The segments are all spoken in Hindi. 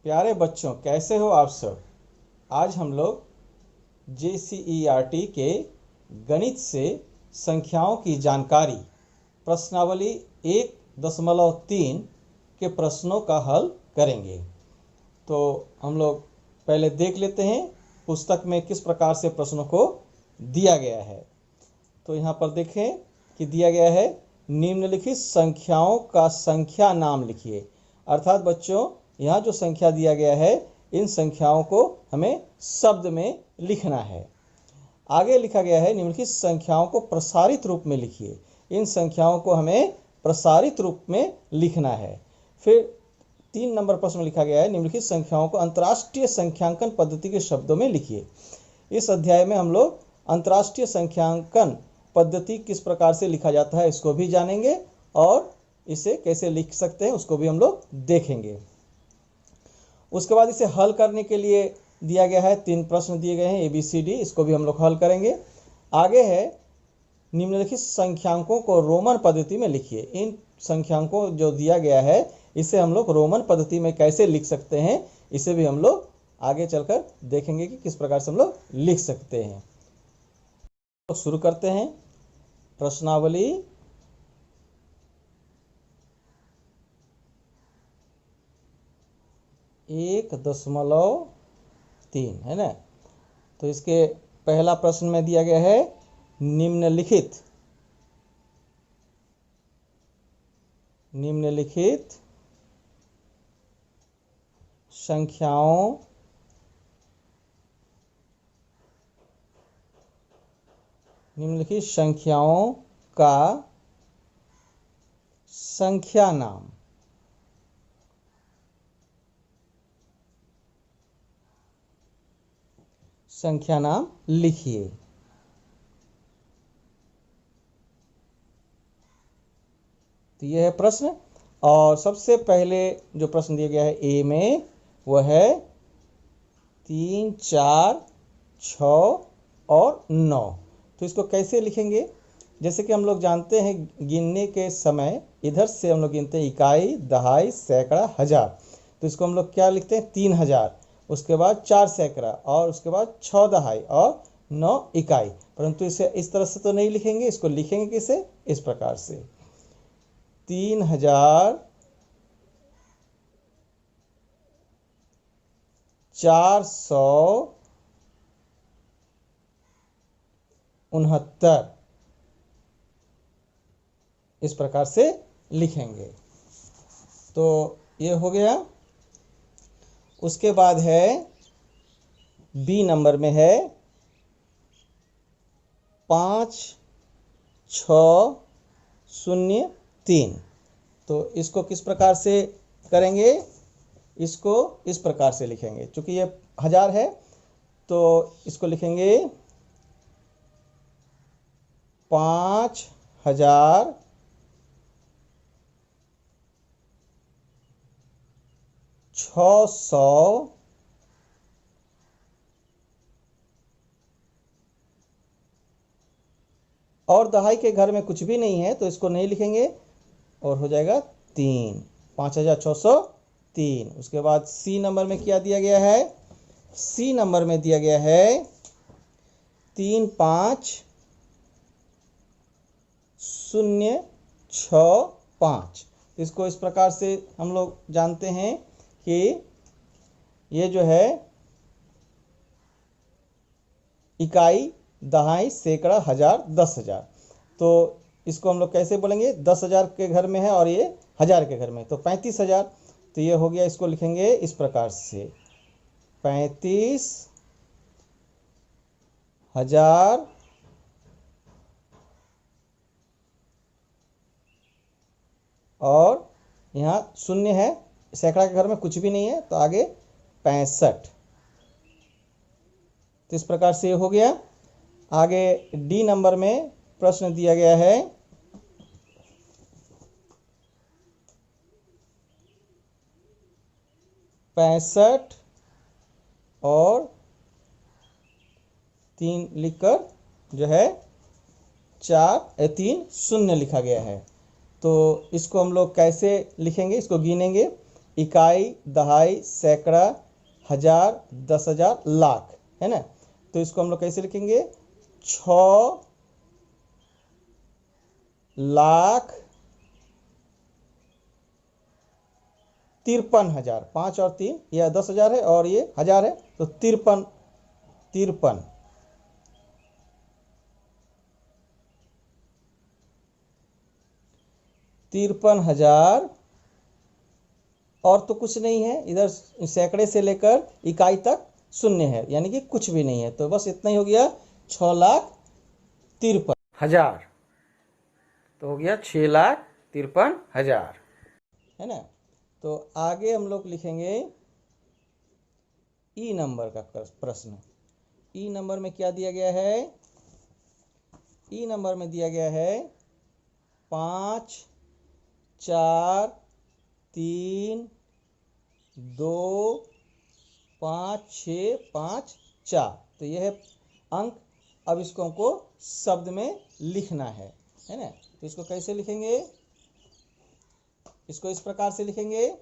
प्यारे बच्चों, कैसे हो आप सब। आज हम लोग JCERT के गणित से संख्याओं की जानकारी प्रश्नावली 1.3 के प्रश्नों का हल करेंगे। तो हम लोग पहले देख लेते हैं पुस्तक में किस प्रकार से प्रश्नों को दिया गया है। तो यहाँ पर देखें कि दिया गया है, निम्नलिखित संख्याओं का संख्या नाम लिखिए। अर्थात बच्चों, यहाँ जो संख्या दिया गया है, इन संख्याओं को हमें शब्द में लिखना है। आगे लिखा गया है, निम्नलिखित संख्याओं को प्रसारित रूप में लिखिए। इन संख्याओं को हमें प्रसारित रूप में लिखना है। फिर 3 नंबर प्रश्न में लिखा गया है, निम्नलिखित संख्याओं को अंतर्राष्ट्रीय संख्यांकन पद्धति के शब्दों में लिखिए। इस अध्याय में हम लोग अंतर्राष्ट्रीय संख्यांकन पद्धति किस प्रकार से लिखा जाता है इसको भी जानेंगे, और इसे कैसे लिख सकते हैं उसको भी हम लोग देखेंगे। उसके बाद इसे हल करने के लिए दिया गया है, 3 प्रश्न दिए गए हैं ABCD, इसको भी हम लोग हल करेंगे। आगे है, निम्नलिखित संख्यांकों को रोमन पद्धति में लिखिए। इन संख्यांकों जो दिया गया है इसे हम लोग रोमन पद्धति में कैसे लिख सकते हैं, इसे भी हम लोग आगे चलकर देखेंगे कि किस प्रकार से हम लोग लिख सकते हैं। तो शुरू करते हैं प्रश्नावली 1.3 है ना। तो इसके पहला प्रश्न में दिया गया है, निम्नलिखित संख्याओं का संख्या नाम। लिखिए। तो यह है प्रश्न, और सबसे पहले जो प्रश्न दिया गया है A में, वह है 3, 4, 6 और 9। तो इसको कैसे लिखेंगे? जैसे कि हम लोग जानते हैं, गिनने के समय इधर से हम लोग गिनते हैं इकाई, दहाई, सैकड़ा, हजार। तो इसको हम लोग क्या लिखते हैं? 3000, उसके बाद 4 सैकड़ा, और उसके बाद 6 दहाई और 9 इकाई। परंतु इसे इस तरह से तो नहीं लिखेंगे, इसको लिखेंगे किसे? इस प्रकार से, 3469, इस प्रकार से लिखेंगे। तो ये हो गया। उसके बाद है B नंबर में है 5603। तो इसको किस प्रकार से करेंगे? इसको इस प्रकार से लिखेंगे, क्योंकि ये 1000 है तो इसको लिखेंगे 5000 600 और दहाई के घर में कुछ भी नहीं है तो इसको नहीं लिखेंगे, और हो जाएगा 3, 5603। उसके बाद C नंबर में क्या दिया गया है? C नंबर में दिया गया है 35065। इसको इस प्रकार से हम लोग जानते हैं कि ये जो है इकाई, दहाई, सैकड़ा, हजार, 10,000। तो इसको हम लोग कैसे बोलेंगे? 10,000 के घर में है और ये 1000 के घर में, तो 35,000। तो ये हो गया, इसको लिखेंगे इस प्रकार से, 35,000 और यहाँ शून्य है, सैकड़ा के घर में कुछ भी नहीं है, तो आगे 65। तो इस प्रकार से हो गया। आगे D नंबर में प्रश्न दिया गया है 65 और 3 लिखकर जो है 3 शून्य लिखा गया है। तो इसको हम लोग कैसे लिखेंगे, इसको गिनेंगे। इकाई, दहाई, सैकड़ा, हजार, 10,000, लाख, है ना। तो इसको हम लोग कैसे लिखेंगे, 6,53,000। 5 और 3, यह 10,000 है और ये 1000 है, तो 53 53 53,000। और तो कुछ नहीं है, इधर सैकड़े से लेकर इकाई तक शून्य है, यानी कि कुछ भी नहीं है, तो बस इतना ही हो गया, 6,53,000। तो हो गया 6,53,000, है ना। तो आगे हम लोग लिखेंगे ई नंबर का प्रश्न। ई नंबर में क्या दिया गया है, ई नंबर में दिया गया है 5 4 3 2 5 6 5 4। तो यह है अंक। अब इसको हमको शब्द में लिखना है ना। तो इसको कैसे लिखेंगे, इसको इस प्रकार से लिखेंगे।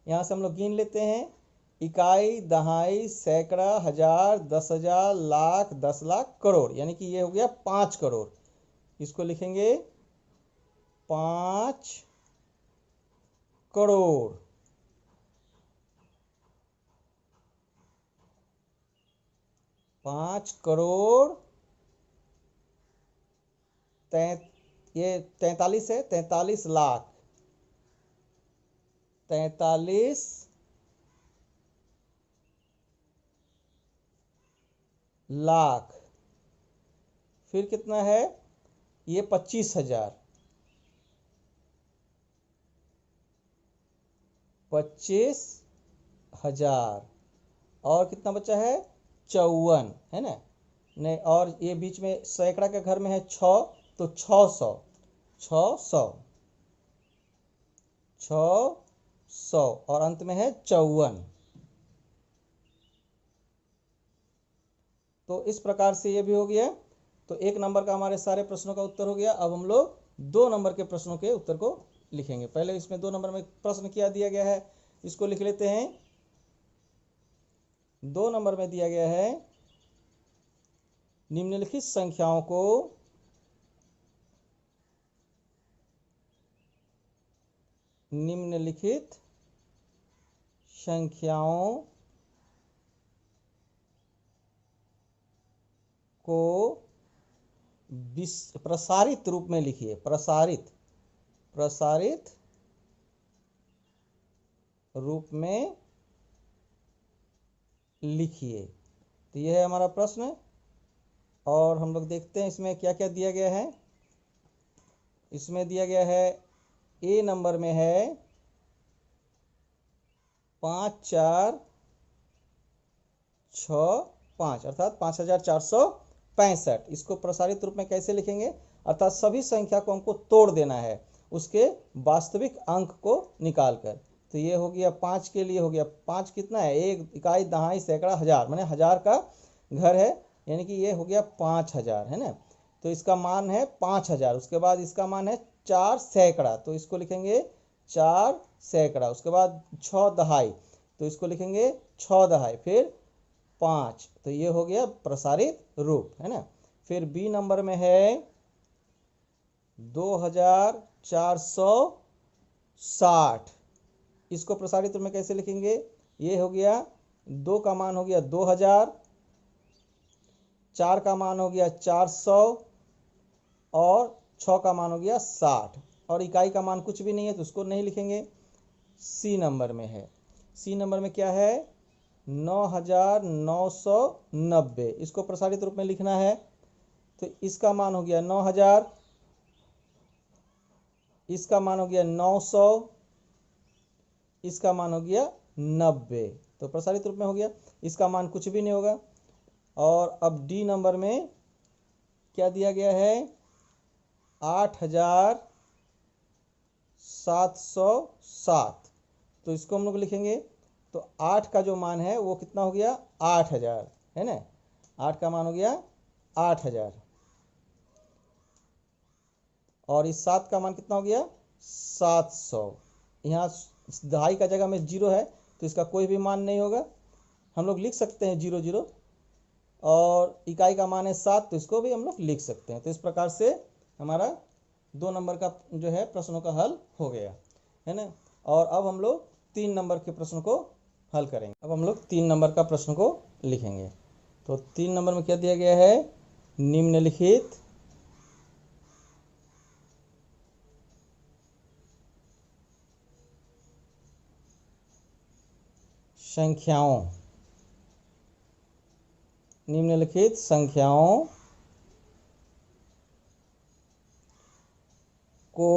यहाँ से हम लोग गिन लेते हैं, इकाई, दहाई, सैकड़ा, हजार, 10,000, लाख, 10 लाख, करोड़, यानी कि ये हो गया 5 करोड़। इसको लिखेंगे 5 करोड़। 5 करोड़ ये 43 है, 43 लाख, 43 लाख। फिर कितना है, ये 25,000, 25,000। और कितना बचा है, 54, है ना। नहीं, और ये बीच में सैकड़ा के घर में है 6, तो 600, 600 और अंत में है 54। तो इस प्रकार से ये भी हो गया। तो 1 नंबर का हमारे सारे प्रश्नों का उत्तर हो गया। अब हम लोग 2 नंबर के प्रश्नों के उत्तर को लिखेंगे। पहले इसमें 2 नंबर में प्रश्न क्या दिया गया है, इसको लिख लेते हैं। 2 नंबर में दिया गया है, निम्नलिखित संख्याओं को प्रसारित रूप में लिखिए। प्रसारित रूप में लिखिए। तो यह है हमारा प्रश्न। और हम लोग देखते हैं इसमें क्या क्या दिया गया है। इसमें दिया गया है, ए नंबर में है 5 4 6 5, अर्थात 5,465। इसको प्रसारित रूप में कैसे लिखेंगे, अर्थात सभी संख्या को हमको तोड़ देना है उसके वास्तविक अंक को निकालकर। तो ये हो गया 5 के लिए हो गया, 5 कितना है, एक, इकाई, दहाई, सैकड़ा, हजार, माने 1000 का घर है, यानी कि ये हो गया 5,000, है ना। तो इसका मान है 5,000। उसके बाद इसका मान है 4 सैकड़ा, तो इसको लिखेंगे 4 सैकड़ा। उसके बाद 6 दहाई, तो इसको लिखेंगे 6 दहाई। फिर 5, तो ये हो गया प्रसारित रूप, है ना। फिर बी नंबर में है 2,460। इसको प्रसारित रूप में कैसे लिखेंगे, ये हो गया 2 का मान हो गया 2,000, 4 का मान हो गया 400 और 6 का मान हो गया 60। और इकाई का मान कुछ भी नहीं है, तो उसको नहीं लिखेंगे। सी नंबर में है, सी नंबर में क्या है, 9,990। इसको प्रसारित रूप में लिखना है। तो इसका मान हो गया 9,000, इसका मान हो गया 900, इसका मान हो गया 90। तो प्रसारित रूप में हो गया, इसका मान कुछ भी नहीं होगा। और अब डी नंबर में क्या दिया गया है, 8,707। तो इसको हम लोग लिखेंगे। तो 8 का जो मान है वो कितना हो गया, 8,000, है ना। 8 का मान हो गया 8000, और इस 7 का मान कितना हो गया 700। यहाँ दहाई का जगह में 0 है तो इसका कोई भी मान नहीं होगा, हम लोग लिख सकते हैं 0 0, और इकाई का मान है 7 तो इसको भी हम लोग लिख सकते हैं। तो इस प्रकार से हमारा 2 नंबर का जो है प्रश्नों का हल हो गया है ना। और अब हम लोग 3 नंबर के प्रश्न को हल करेंगे। अब हम लोग 3 नंबर का प्रश्न को लिखेंगे। तो 3 नंबर में क्या दिया गया है, निम्नलिखित संख्याओं को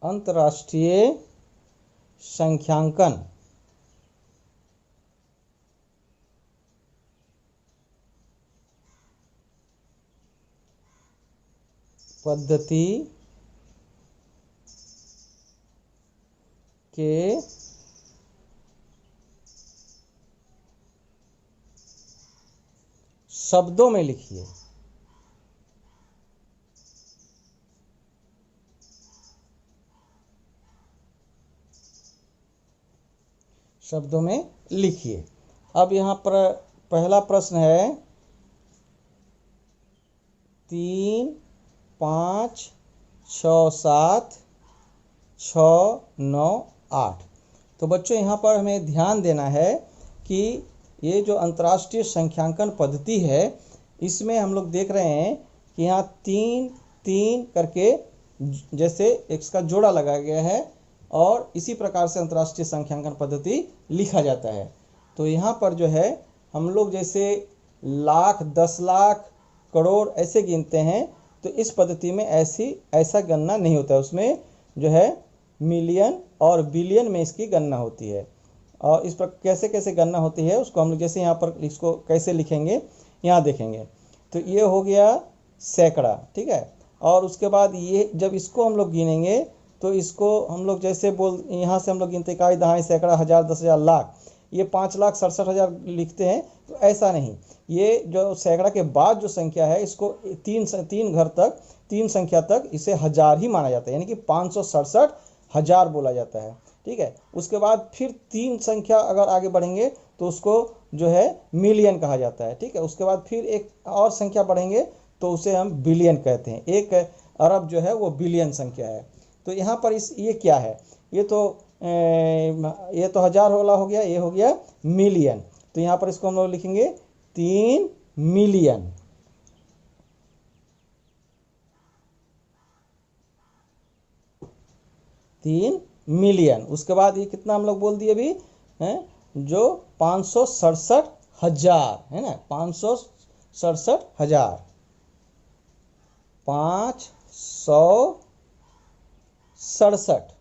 अंतर्राष्ट्रीय संख्यांकन पद्धति के शब्दों में लिखिए। शब्दों में लिखिए। अब यहाँ पर पहला प्रश्न है 3 5 6 7 6 9 8। तो बच्चों यहाँ पर हमें ध्यान देना है कि ये जो अंतर्राष्ट्रीय संख्यांकन पद्धति है इसमें हम लोग देख रहे हैं कि यहाँ 3 3 करके जैसे इसका जोड़ा लगाया गया है, और इसी प्रकार से अंतर्राष्ट्रीय संख्यांकन पद्धति लिखा जाता है। तो यहाँ पर जो है हम लोग जैसे लाख 10 लाख करोड़ ऐसे गिनते हैं, तो इस पद्धति में ऐसा गणना नहीं होता है। उसमें जो है मिलियन और बिलियन में इसकी गणना होती है। और इस पर कैसे कैसे गणना होती है उसको हम लोग जैसे यहाँ पर इसको कैसे लिखेंगे यहाँ देखेंगे। तो ये हो गया सैकड़ा, ठीक है। और उसके बाद ये जब इसको हम लोग गिनेंगे तो इसको हम लोग जैसे यहाँ से हम लोग गिनते इकाई दहाई सैकड़ा हजार 10,000 लाख, ये 5,67,000 लिखते हैं। तो ऐसा नहीं, ये जो सैकड़ा के बाद जो संख्या है इसको तीन संख्या तक इसे हजार ही माना जाता है, यानी कि 567,000 बोला जाता है, ठीक है। उसके बाद फिर 3 संख्या अगर आगे बढ़ेंगे तो उसको जो है मिलियन कहा जाता है, ठीक है। उसके बाद फिर एक और संख्या बढ़ेंगे तो उसे हम बिलियन कहते हैं। 1 अरब जो है वो बिलियन संख्या है। तो यहाँ पर ये क्या है, ये तो हजार वाला हो गया, ये हो गया मिलियन। तो यहाँ पर इसको हम लोग लिखेंगे 3 मिलियन। उसके बाद ये कितना हम लोग बोल दिए अभी हैं, जो 567,000 है ना, 567,000, 567,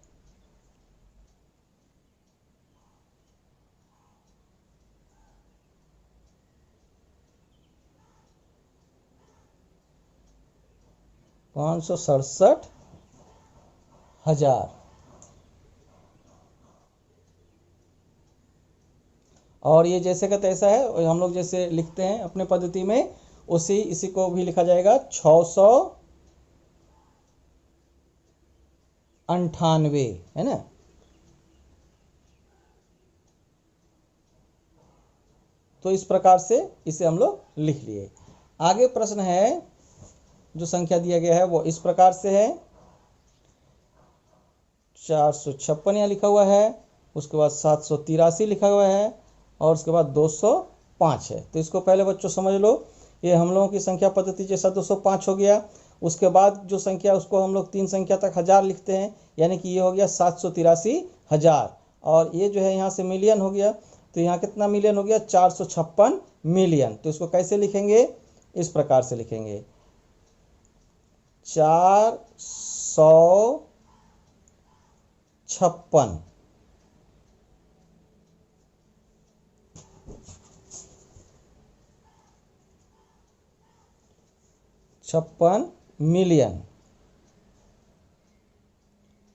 $567,000। और ये जैसे का तैसा है, और हम लोग जैसे लिखते हैं अपने पद्धति में इसी को भी लिखा जाएगा 698, है ना। तो इस प्रकार से इसे हम लोग लिख लिए। आगे प्रश्न है, जो संख्या दिया गया है वो इस प्रकार से है 456 यहाँ लिखा हुआ है, उसके बाद 783 लिखा हुआ है, और उसके बाद 205 है। तो इसको पहले बच्चों समझ लो, ये हम लोगों की संख्या पद्धति जैसा 205 हो गया। उसके बाद जो संख्या उसको हम लोग 3 संख्या तक हजार लिखते हैं, यानी कि ये हो गया 783,000। और ये जो है यहाँ से मिलियन हो गया, तो यहाँ कितना मिलियन हो गया 456 मिलियन। तो इसको कैसे लिखेंगे, इस प्रकार से लिखेंगे 456 मिलियन।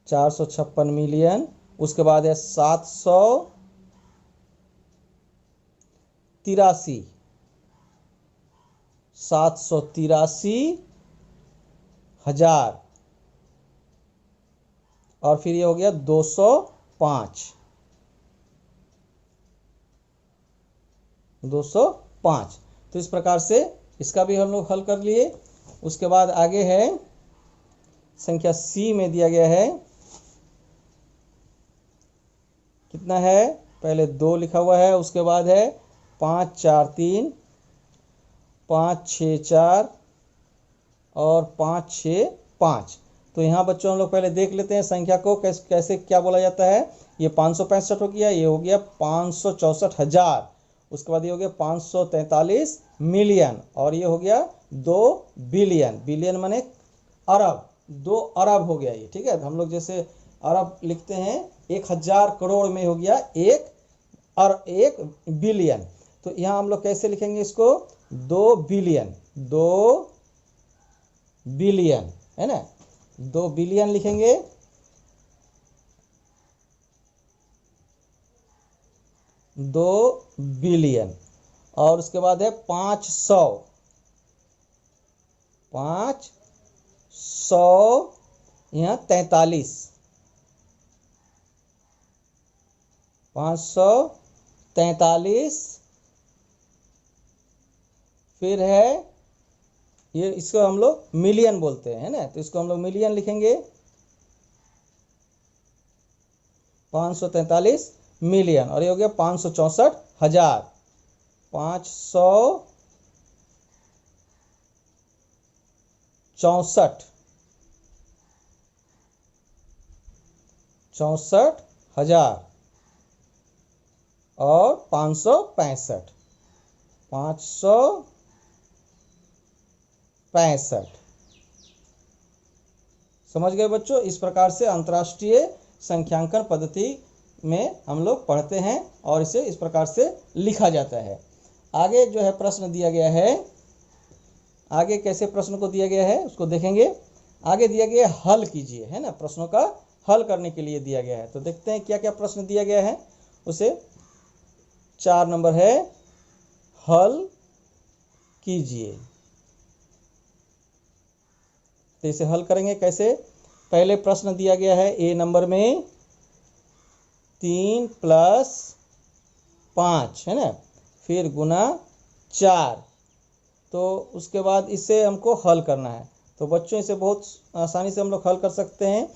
456 मिलियन। उसके बाद है 783 783,000। और फिर ये हो गया 205 205। तो इस प्रकार से इसका भी हम लोग हल कर लिए। उसके बाद आगे है संख्या सी में दिया गया है, कितना है, पहले 2 लिखा हुआ है, उसके बाद है 5 4 3 5 6 4 और 5 6 5। तो यहाँ बच्चों हम लोग पहले देख लेते हैं संख्या को कैसे क्या बोला जाता है। ये 565 हो गया, ये हो गया 564,000, उसके बाद ये हो गया 543 मिलियन, और ये हो गया 2 बिलियन। बिलियन माने अरब, 2 अरब हो गया ये, ठीक है। हम लोग जैसे अरब लिखते हैं 1000 करोड़ में हो गया 1 बिलियन। तो यहाँ हम लोग कैसे लिखेंगे इसको, 2 बिलियन, 2 बिलियन है ना, 2 बिलियन लिखेंगे। 2 बिलियन। और उसके बाद है 500 यहाँ 43, 543। फिर है ये, इसको हम लोग मिलियन बोलते हैं, है ना, तो इसको हम लोग मिलियन लिखेंगे, 543 मिलियन। और ये हो गया 564,000, 564,000 और 565, 565। समझ गए बच्चों। इस प्रकार से अंतर्राष्ट्रीय संख्यांकन पद्धति में हम लोग पढ़ते हैं और इसे इस प्रकार से लिखा जाता है। आगे जो है प्रश्न दिया गया है, आगे कैसे प्रश्न को दिया गया है उसको देखेंगे। आगे दिया गया है हल कीजिए, है ना, प्रश्नों का हल करने के लिए दिया गया है। तो देखते हैं क्या क्या प्रश्न दिया गया है उसे। 4 नंबर है हल कीजिए। तो इसे हल करेंगे कैसे। पहले प्रश्न दिया गया है ए नंबर में 3 + 5 है ना, फिर गुना 4। तो उसके बाद इसे हमको हल करना है। तो बच्चों इसे बहुत आसानी से हम लोग हल कर सकते हैं।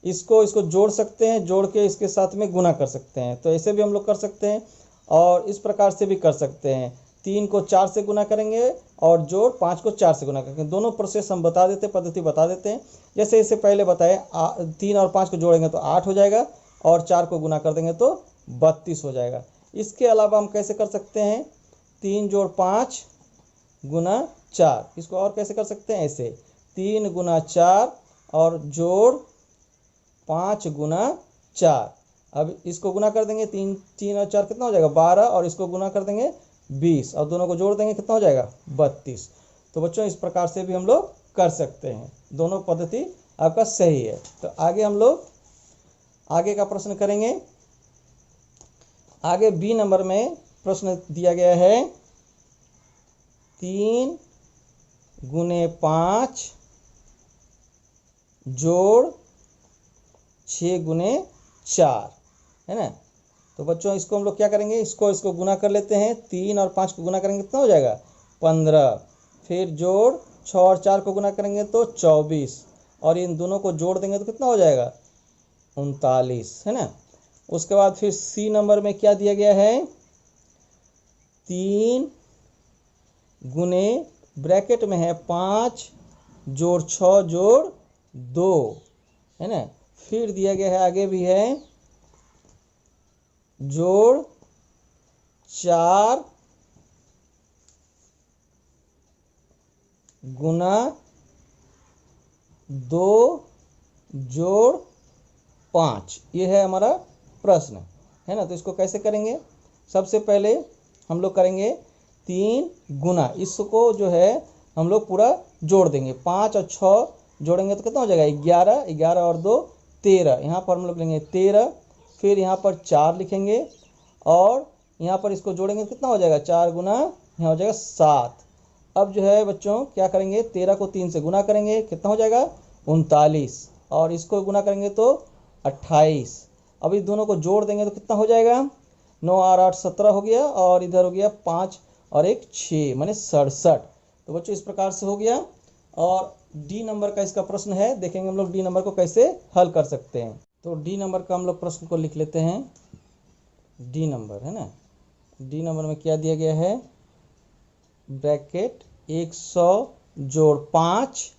इसको जोड़ सकते हैं, जोड़ के इसके साथ में गुना कर सकते हैं। तो ऐसे भी हम लोग कर सकते हैं और इस प्रकार से भी कर सकते हैं। 3 को 4 से गुना करेंगे और जोड़ 5 को 4 से गुना करेंगे। दोनों प्रोसेस हम बता देते हैं, पद्धति बता देते हैं। जैसे इसे पहले बताए 3 और 5 को जोड़ेंगे तो 8 हो जाएगा और 4 को गुना कर देंगे तो 32 हो जाएगा। इसके अलावा हम कैसे कर सकते हैं, 3 जोड़ 5 गुना 4। इसको और कैसे कर सकते हैं, ऐसे 3 गुना 4 और जोड़ 5 गुना 4। अब इसको गुना कर देंगे, 3 और 4 कितना हो जाएगा 12, और इसको गुना कर देंगे 20, और दोनों को जोड़ देंगे कितना हो जाएगा 32। तो बच्चों इस प्रकार से भी हम लोग कर सकते हैं, दोनों पद्धति आपका सही है। तो आगे हम लोग आगे का प्रश्न करेंगे। आगे बी नंबर में प्रश्न दिया गया है 3 गुने 5 जोड़ 6 गुने 4 है ना। तो बच्चों इसको हम लोग क्या करेंगे, इसको गुना कर लेते हैं। 3 और 5 को गुना करेंगे कितना हो जाएगा 15, फिर जोड़ 6 और 4 को गुना करेंगे तो 24, और इन दोनों को जोड़ देंगे तो कितना हो जाएगा 39 है ना। उसके बाद फिर सी नंबर में क्या दिया गया है, 3 गुने ब्रैकेट में है 5 जोड़ 6 जोड़ 2 है ना। फिर दिया गया है आगे भी है जोड़ 4 गुना 2 जोड़ 5। ये है हमारा प्रश्न, है ना। तो इसको कैसे करेंगे, सबसे पहले हम लोग करेंगे 3 गुना, इसको जो है हम लोग पूरा जोड़ देंगे। 5 और 6 जोड़ेंगे तो कितना हो जाएगा 11, 11 और 2 13, यहाँ पर हम लोग लेंगे 13, फिर यहाँ पर 4 लिखेंगे और यहाँ पर इसको जोड़ेंगे कितना हो जाएगा, 4 गुना यहाँ हो जाएगा 7। अब जो है बच्चों क्या करेंगे, 13 को 3 से गुना करेंगे, कितना हो जाएगा 39, और इसको गुना करेंगे तो 28। अब इस दोनों को जोड़ देंगे तो कितना हो जाएगा, 9 और 8 17 हो गया, और इधर हो गया 5 और 1 6 माने 67। तो बच्चों इस प्रकार से हो गया। और डी नंबर का इसका प्रश्न है, देखेंगे हम लोग डी नंबर को कैसे हल कर सकते हैं। तो डी नंबर का हम लोग प्रश्न को लिख लेते हैं। डी नंबर है ना, डी नंबर में क्या दिया गया है, ब्रैकेट 100 जोड़ 5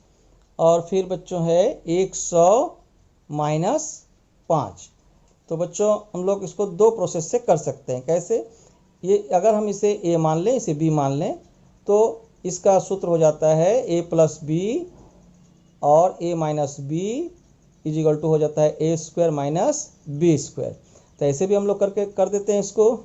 और फिर बच्चों है 100 माइनस 5। तो बच्चों हम लोग इसको दो प्रोसेस से कर सकते हैं। कैसे, ये अगर हम इसे ए मान लें, इसे बी मान लें, तो इसका सूत्र हो जाता है ए प्लस बी और A minus B is equal to हो जाता है A square minus B square. तो ऐसे भी हम लोग करके कर देते हैं, इसको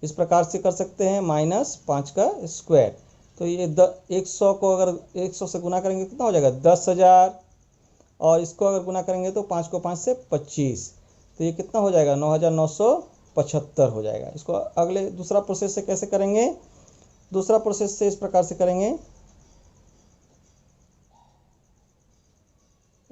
इस प्रकार से कर सकते हैं, -5 का स्क्वायर। तो ये 100 को अगर 100 से गुना करेंगे कितना हो जाएगा 10,000, और इसको अगर गुना करेंगे तो 5 को 5 से 25, तो ये कितना हो जाएगा 9,975 हो जाएगा। इसको अगले दूसरा प्रोसेस से कैसे करेंगे, दूसरा प्रोसेस से इस प्रकार से करेंगे।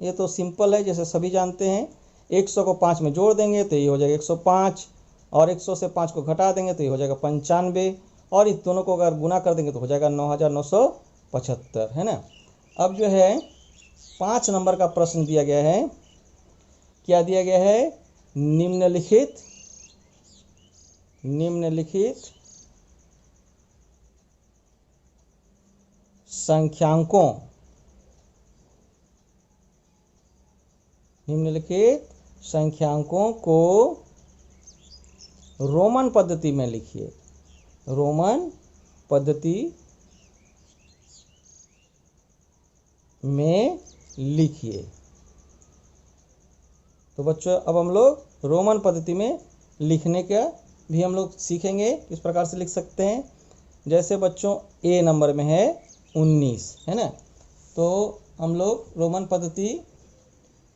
ये तो सिंपल है, जैसे सभी जानते हैं। 100 को 5 में जोड़ देंगे तो ये हो जाएगा 105, और 100 से 5 को घटा देंगे तो ये हो जाएगा 95, और इस दोनों को अगर गुना कर देंगे तो हो जाएगा 9,975, है ना। अब जो है 5 नंबर का प्रश्न दिया गया है, क्या दिया गया है, निम्नलिखित संख्यांकों को रोमन पद्धति में लिखिए, रोमन पद्धति में लिखिए। तो बच्चों अब हम लोग रोमन पद्धति में लिखने का भी हम लोग सीखेंगे, इस प्रकार से लिख सकते हैं। जैसे बच्चों ए नंबर में है 19, है ना, तो हम लोग रोमन पद्धति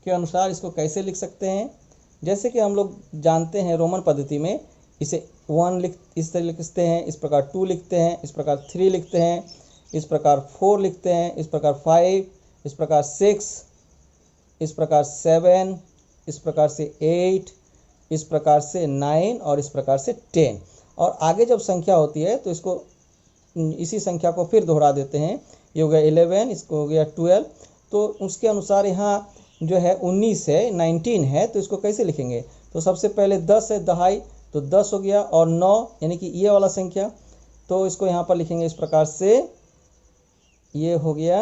के अनुसार इसको कैसे लिख सकते हैं। जैसे कि हम लोग जानते हैं रोमन पद्धति में इसे 1 इस तरह लिखते हैं, इस प्रकार 2 लिखते हैं, इस प्रकार 3 लिखते हैं, इस प्रकार 4 लिखते हैं, इस प्रकार 5, इस प्रकार 6, इस प्रकार 7, इस प्रकार से 8, इस प्रकार से 9 और इस प्रकार से 10। और आगे जब संख्या होती है तो इसको इसी संख्या को फिर दोहरा देते हैं। ये हो गया 11, इसको हो गया 12। तो उसके अनुसार यहाँ जो है 19 है, 19 है, तो इसको कैसे लिखेंगे। तो सबसे पहले 10 है, दहाई, तो 10 हो गया, और 9 यानी कि ये वाला संख्या, तो इसको यहाँ पर लिखेंगे इस प्रकार से, ये हो गया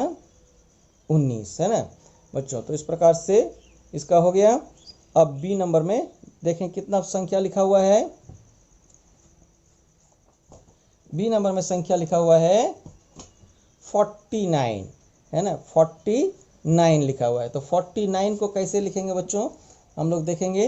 19, है ना बच्चों। तो इस प्रकार से इसका हो गया। अब बी नंबर में देखें कितना संख्या लिखा हुआ है, बी नंबर में संख्या लिखा हुआ है 49, है ना, 49 लिखा हुआ है। तो 49 को कैसे लिखेंगे बच्चों, हम लोग देखेंगे।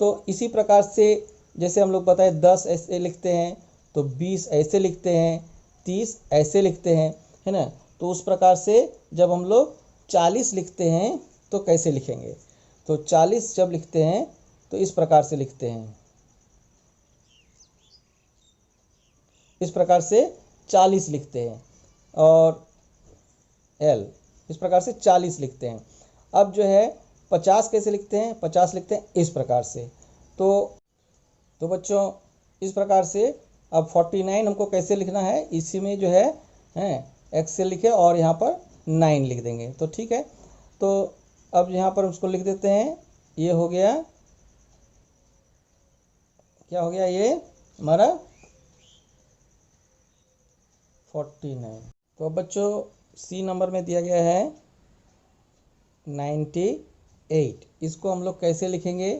तो इसी प्रकार से जैसे हम लोग बताए 10 ऐसे लिखते हैं, तो 20 ऐसे लिखते हैं, 30 ऐसे लिखते हैं, है ना। तो उस प्रकार से जब हम लोग 40 लिखते हैं तो कैसे लिखेंगे। तो 40 जब लिखते हैं तो इस प्रकार से लिखते हैं, इस प्रकार से 40 लिखते हैं, और L इस प्रकार से 40 लिखते हैं। अब जो है 50 कैसे लिखते हैं, 50 लिखते हैं इस प्रकार से। तो बच्चों इस प्रकार से अब 49 हमको कैसे लिखना है, इसी में जो है एक्स से लिखे और यहाँ पर 9 लिख देंगे, तो ठीक है। तो अब यहाँ पर उसको लिख देते हैं, ये हो गया, क्या हो गया, ये हमारा 49। तो अब बच्चों सी नंबर में दिया गया है 98, इसको हम लोग कैसे लिखेंगे।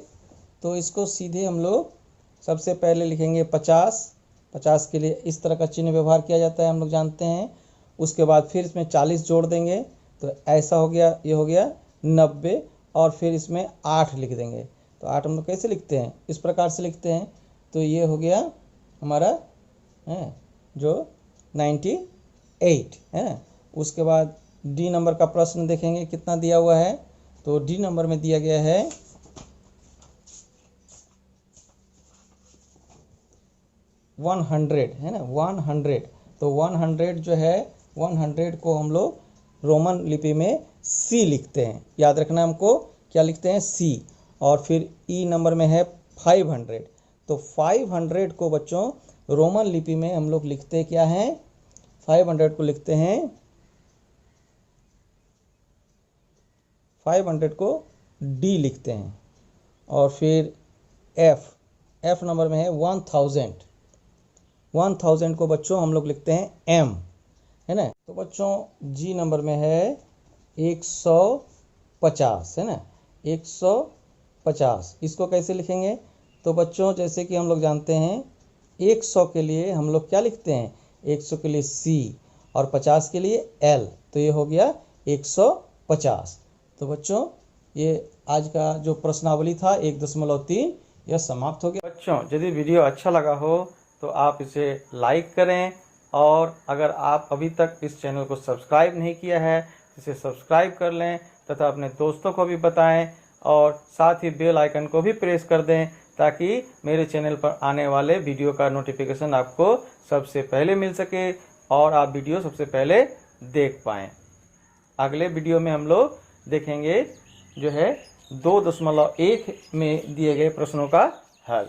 तो इसको सीधे हम लोग सबसे पहले लिखेंगे 50 के लिए इस तरह का चिन्ह व्यवहार किया जाता है, हम लोग जानते हैं। उसके बाद फिर इसमें 40 जोड़ देंगे, तो ऐसा हो गया, ये हो गया 90, और फिर इसमें 8 लिख देंगे। तो 8 हम लोग कैसे लिखते हैं, इस प्रकार से लिखते हैं। तो ये हो गया हमारा जो 98 है। उसके बाद डी नंबर का प्रश्न देखेंगे कितना दिया हुआ है। तो डी नंबर में दिया गया है 100 है ना, 100। तो 100 जो है 100 को हम लोग रोमन लिपि में सी लिखते हैं, याद रखना हमको क्या लिखते हैं, सी। और फिर ई नंबर में है 500। तो 500 को बच्चों रोमन लिपि में हम लोग लिखते क्या हैं, 500 को लिखते हैं, 500 को डी लिखते हैं। और फिर एफ नंबर में है 1000 को बच्चों हम लोग लिखते हैं एम, है ना। तो बच्चों जी नंबर में है 150, है ना, 150। इसको कैसे लिखेंगे, तो बच्चों जैसे कि हम लोग जानते हैं 100 के लिए हम लोग क्या लिखते हैं, 100 के लिए सी और 50 के लिए एल। तो ये हो गया 150। तो बच्चों ये आज का जो प्रश्नावली था 1.3 यह समाप्त हो गया। बच्चों यदि वीडियो अच्छा लगा हो तो आप इसे लाइक करें, और अगर आप अभी तक इस चैनल को सब्सक्राइब नहीं किया है इसे सब्सक्राइब कर लें तथा अपने दोस्तों को भी बताएं, और साथ ही बेल आइकन को भी प्रेस कर दें ताकि मेरे चैनल पर आने वाले वीडियो का नोटिफिकेशन आपको सबसे पहले मिल सके और आप वीडियो सबसे पहले देख पाएँ। अगले वीडियो में हम लोग देखेंगे जो है 2.1 में दिए गए प्रश्नों का हल।